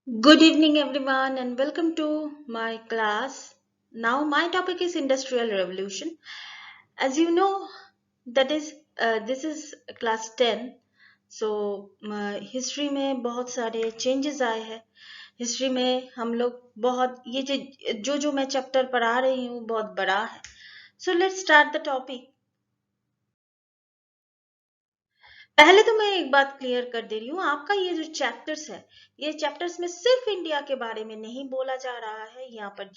Good evening, everyone, and welcome to my class. Now, my topic is Industrial Revolution. As you know, that is this is class 10. So, history में बहुत सारे changes आए हैं. History में हम लोग बहुत ये जो मैं चैप्टर पढ़ा रही हूँ बहुत बड़ा है. So, let's start the topic. पहले तो मैं एक बात क्लियर कर दे रही हूँ, आपका ये जो चैप्टर्स है, ये चैप्टर्स में सिर्फ इंडिया के बारे में नहीं बोला जा रहा है. यहाँ पर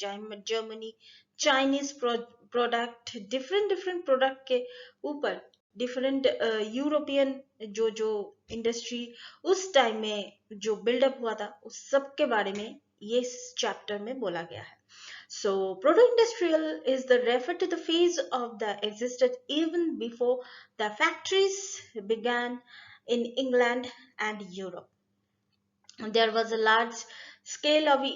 Germany, Chinese product, different different product के ऊपर डिफरेंट यूरोपियन जो इंडस्ट्री उस टाइम में जो बिल्डअप हुआ था उस सब के बारे में ये चैप्टर में बोला गया है. So, proto-industrial is the refer to the phase of the existed even before the factories began in England and Europe. There was a large scale of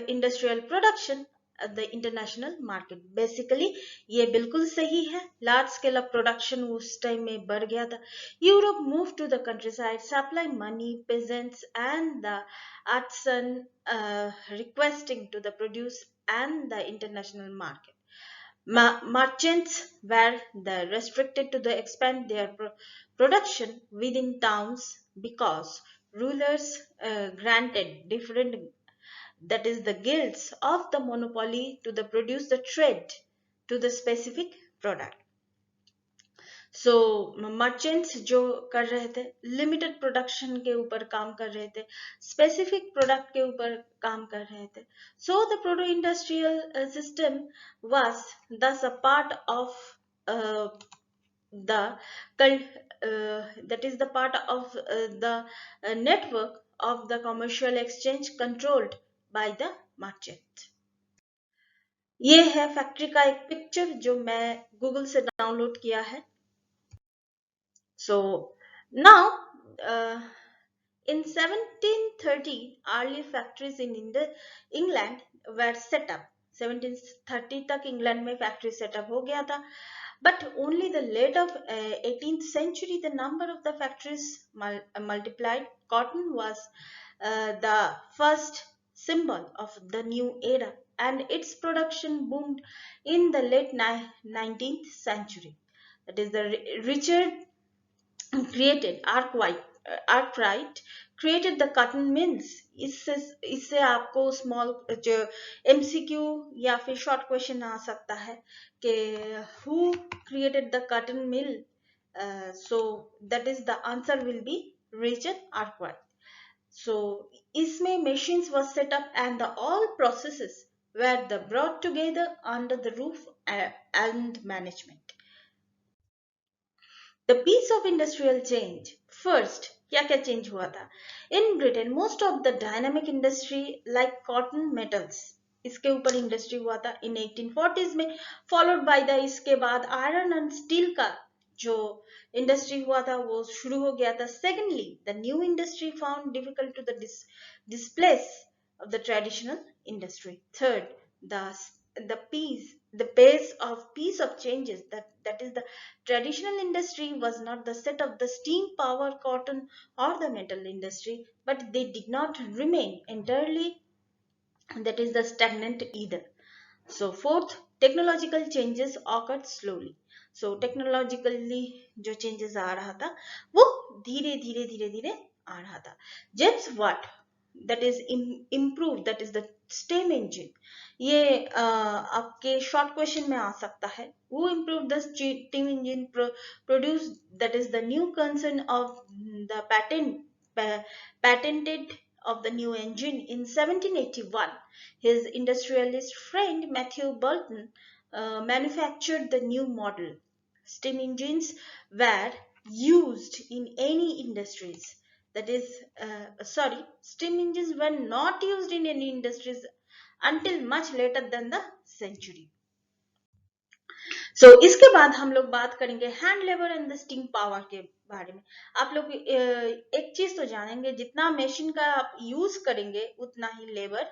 industrial production at the international market. Basically, ये बिल्कुल सही है. Large scale of production उस time में बढ़ गया था. Europe moved to the countryside, supply money, peasants and the artisan requesting to the produce and the international market. Merchants were restricted to expand their production within towns because rulers granted different, that is the guilds of the monopoly to the produce the trade to the specific product. So merchants जो कर रहे थे limited production के ऊपर काम कर रहे थे, स्पेसिफिक प्रोडक्ट के ऊपर काम कर रहे थे. So the proto industrial system was thus a part of the that is the part of the network of the commercial exchange controlled by the merchant. ये है फैक्ट्री का एक पिक्चर जो मैं गूगल से डाउनलोड किया है. So now, in 1730, early factories in England were set up. 1730 तक इंग्लैंड में फैक्ट्री सेटअप हो गया था. But only the late of 18th century, the number of the factories multiplied. Cotton was the first symbol of the new era, and its production boomed in the late 19th century. That is the Richard created Arkwright created the cotton mills. इससे आपको small जो MCQ या फिर short question आ सकता है कि who created the cotton mill. So that is the answer will be Richard Arkwright. So इसमें machines were set up and the all processes were the brought together under the roof and management. The piece of industrial change. First, क्या क्या change हुआ था? In Britain, most of the dynamic industry like cotton metals, इसके ऊपर industry हुआ था in 1840s में, followed by the इसके बाद आयरन एंड स्टील का जो इंडस्ट्री हुआ था वो शुरू हो गया था. Secondly, the new industry found difficult to the displace of the traditional industry. Third, the piece of changes, that is the traditional industry was not the set of the steam power cotton or the metal industry, but they did not remain entirely, that is the stagnant either. So fourth, technological changes occurred slowly. So technologically जो changes आ रहा था वो धीरे धीरे धीरे धीरे आ रहा था. James Watt, that is improved, that is the steam engine. ये आपके short question में आ सकता है. Who improved the steam engine produced, that is the new concern of the patented of the new engine in 1781. His industrialist friend Matthew Boulton manufactured the new model. Steam engines were used in any industries. That is, steam engines were not used in any industries until much later than the century. इसके बाद हम लोग बात करेंगे hand labour and the steam power के बारे में. आप लोग एक चीज तो जानेंगे, जितना मशीन का आप यूज करेंगे उतना ही लेबर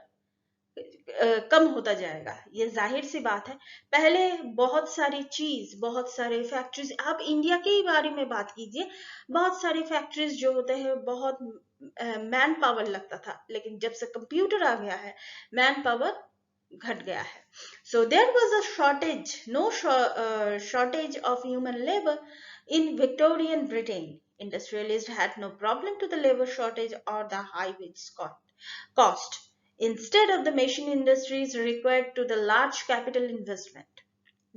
कम होता जाएगा, ये जाहिर सी बात है। पहले बहुत सारी चीज, बहुत सारे फैक्ट्रीज, आप इंडिया के ही बारे में बात कीजिए, बहुत सारी फैक्ट्रीज जो होते हैं, बहुत मैन पावर लगता था, लेकिन जब से कंप्यूटर आ गया है, मैन पावर घट गया है। So there was a shortage, no shortage of human labor in Victorian Britain. Industrialists had no problem to the labor shortage or the high wage cost. Instead of the machine industries required to the large capital investment.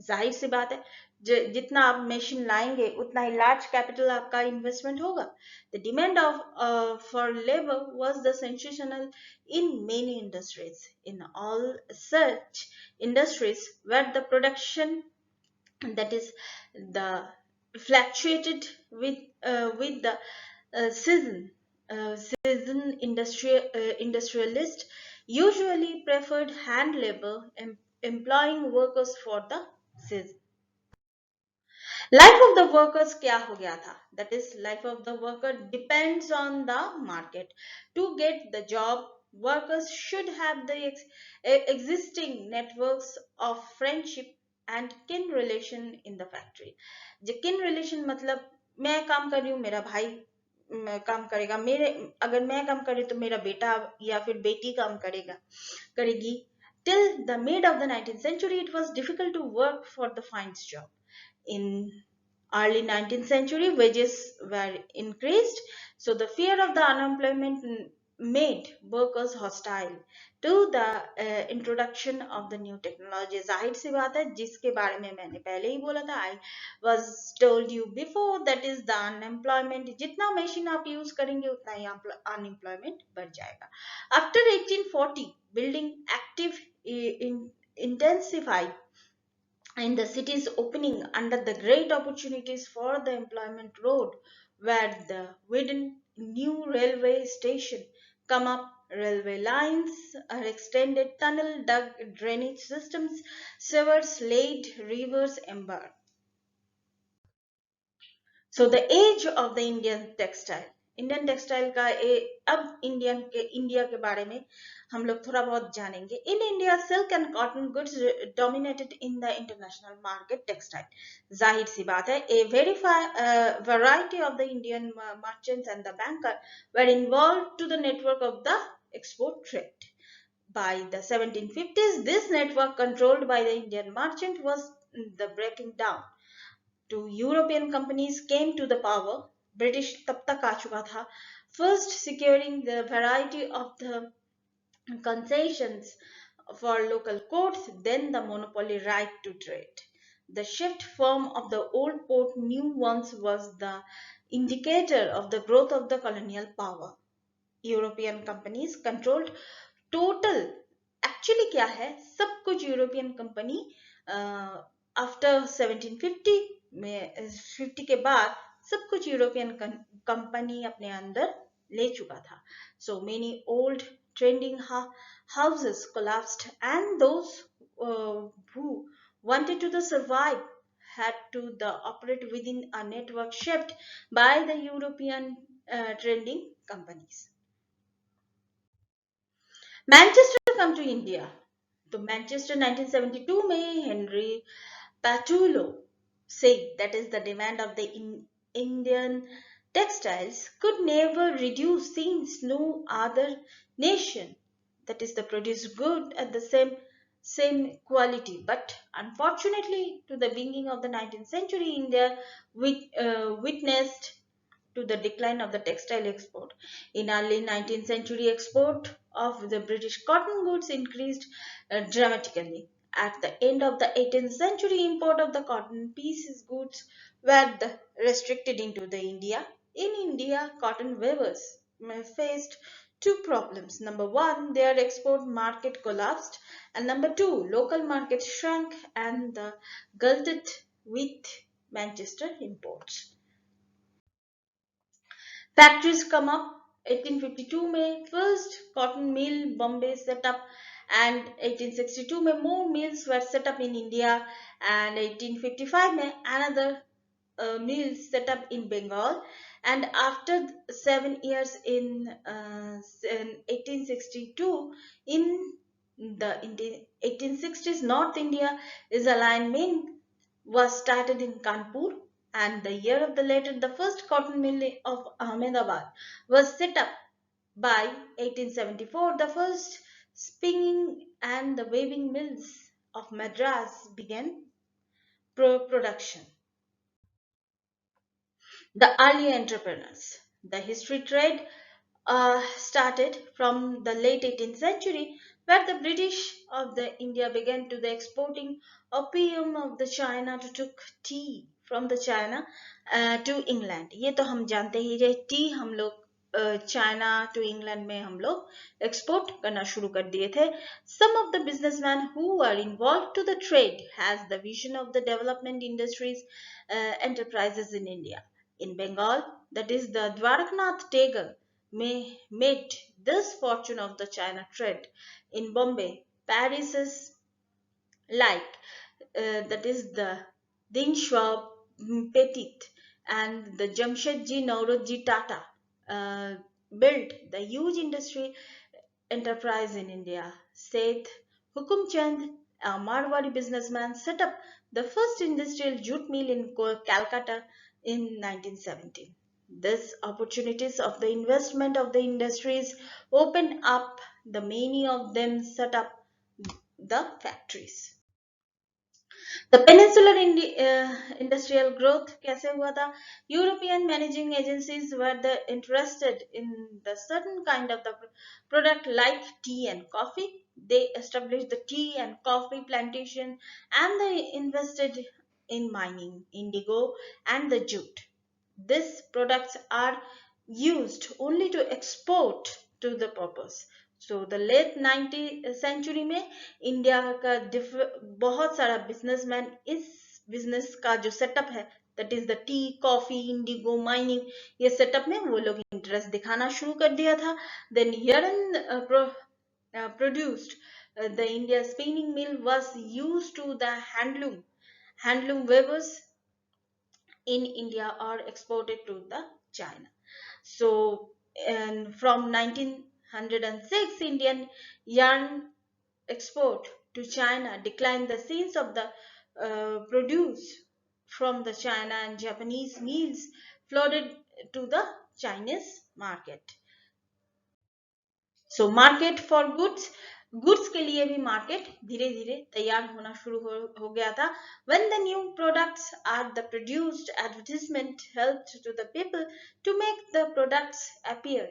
जाहिर सी बात है, जितना आप मशीन लाएंगे उतना ही लार्ज कैपिटल आपका इन्वेस्टमेंट होगा। The demand of for labour was the sensational in many industries, in all such industries where the production, that is the fluctuated with the season industrialist usually preferred hand labor, employing workers for the season. Life of the workers क्या हो गया था, that is life of the worker depends on the market to get the job. Workers should have the existing networks of friendship and kin relation in the factory। जो kin relation मतलब मैं काम कर रही हूँ, मेरा भाई काम करेगा, मेरे अगर मैं काम कर रही हूँ तो मेरा बेटा या फिर बेटी काम करेगी। Till the mid of the 19th century, it was difficult to work for the finest job. In early 19th century, wages were increased, so the fear of the unemployment made workers hostile to the introduction of the new technology। जाहिर सी बात है, जिसके बारे में मैंने पहले ही बोला था, I was told you before, that is the unemployment। जितना मशीन आप यूज करेंगे उतना ही अनएम्प्लॉयमेंट बढ़ जाएगा। After 1840, building active intensified and the cities opening under the great opportunities for the employment road, where the wooden new railway station come up, railway lines are extended, tunnel dug, drainage systems, sewers laid, rivers embarked। So the age of the Indian textile, Indian textile का अब India के बारे में हम लोग थोड़ा बहुत जानेंगे। In India silk and cotton goods dominated in the international market textile. जाहिर सी बात है, a very variety of the Indian merchants and the banker were involve to the network of the export trade. By the 1750s, this network controlled by the Indian merchant was the breaking down। Two European companies came to the power। British तब तक आ चुका था, first securing the variety of the concessions for local courts, then the monopoly right to trade। The shift from of the old port new ones was the indicator of the growth of the colonial power। European companies controlled total, actually क्या है, सब कुछ European company after 1750 में 50 के बाद सब कुछ European company अपने अंदर ले चुका था। So many old trending houses collapsed and those who wanted to survive had to operate within a network shaped by the European trending companies। Manchester come to India, तो मैनचेस्टर 1972 में Henry Patullo said that is the demand of the Indian textiles could never reduce since no other nation, that is the produce good at the same quality। But unfortunately, to the beginning of the 19th century, India witnessed to the decline of the textile export। In early 19th century, export of the British cotton goods increased dramatically। At the end of the 18th century, import of the cotton pieces goods were restricted into the India। In India, cotton weavers faced two problems. Number one, their export market collapsed, and number two, local markets shrank and the gutted with Manchester imports। Factories come up 1852 में, first cotton mill Bombay set up, and 1862 में more mills were set up in India, and 1855 में another mill set up in Bengal, and after 7 years in 1862 in in the 1860s, North India is aligned main was started in Kanpur, and the year of the later, the first cotton mill of Ahmedabad was set up. By 1874, the first spinning and the weaving mills of Madras began production. The early entrepreneurs. The history trade started from the late 18th century, where the British of the India began to the exporting opium of the China to took tea from the China to England. ये तो हम जानते ही रहे T हम लोग China to England में हम लोग एक्सपोर्ट करना शुरू कर दिए थे. Some of the businessmen who were involved to the trade has the vision of the development industries enterprises in India. In Bengal, that is the Dwaraknath Tagore made this fortune of the China trade. In Bombay, Paris's like that is the Dinshwa Petit and the Jamshedji Naurodji Tata built the huge industry enterprise in India. Seth Hukumchand, a Marwari businessman, set up the first industrial jute mill in Calcutta in 1917. These opportunities of the investment of the industries opened up the many of them set up the factories. The peninsular industrial growth कैसे हुआ था? European managing agencies were interested in the certain kind of the product like tea and coffee. They established the tea and coffee plantation and they invested in mining, indigo and the jute. These products are used only to export to the purpose. So the late 19th century में India का बहुत सारा businessman इस business का जो setup है that is the tea coffee indigo mining ये setup में वो लोग इंटरेस्ट दिखाना शुरू कर दिया था. Then here produced the India spinning mill was used to the handloom weavers in India or exported to the China. So, and from 1906, Indian yarn export to China declined. The sales of the produce from the China and Japanese mills flooded to the Chinese market. So market for goods के लिए भी market धीरे धीरे तैयार होना शुरू हो गया था. When the new products are the produced advertisement helped to the people to make the products appear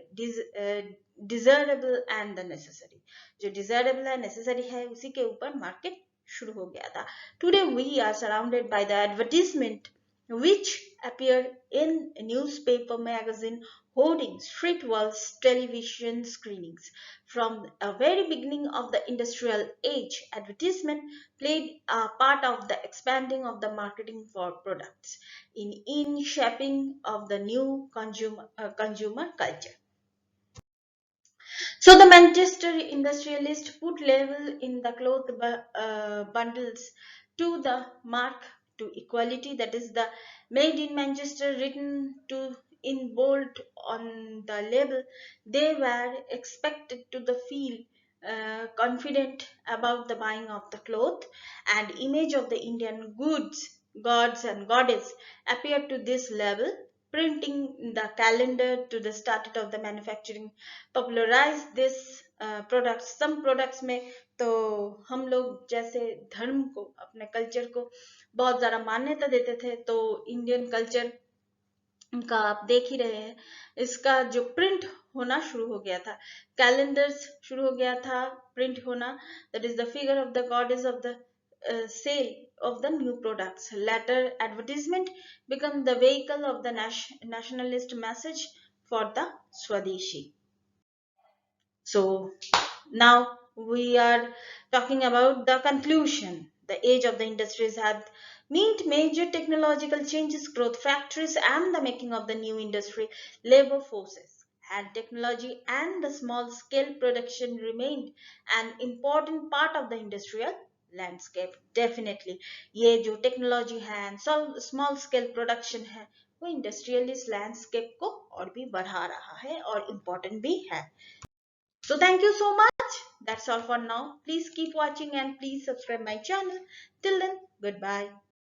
desirable and the necessary. जो डिजायरेबल है नेसेसरी है उसी के ऊपर मार्केट शुरू हो गया था. Today we are surrounded by the advertisement which appear in newspaper, magazine, hoardings, street walls, television screenings. From a very beginning of the industrial age, advertisement played a part of the expanding of the marketing for products in shaping of the new consumer culture. So the Manchester industrialist put label in the cloth bundles to the mark to equality, that is the made in Manchester written to in bold on the label. They were expected to the feel confident about the buying of the cloth, and image of the Indian gods and goddess appeared to this label. Printing the calendar to the start of the manufacturing popularise this products. Some products में तो हम लोग जैसे धर्म को अपने culture को बहुत ज्यादा मान्यता देते थे, तो इंडियन कल्चर का आप देख ही रहे हैं इसका जो प्रिंट होना शुरू हो गया था, कैलेंडर्स शुरू हो गया था प्रिंट होना. That is the figure of the goddess of the sale of the new products. Later advertisement become the vehicle of the nationalist message for the Swadeshi. So now we are talking about the conclusion. The age of the industries had meant major technological changes, growth factories, and the making of the new industry labor forces. And technology and the small scale production remained an important part of the industrial landscape. Definitely ये जो technology है and small scale production है वो industrialist landscape को और भी बढ़ा रहा है और इम्पोर्टेंट भी है. So thank you so much. That's all for now. Please keep watching and please subscribe my channel. Till then, goodbye.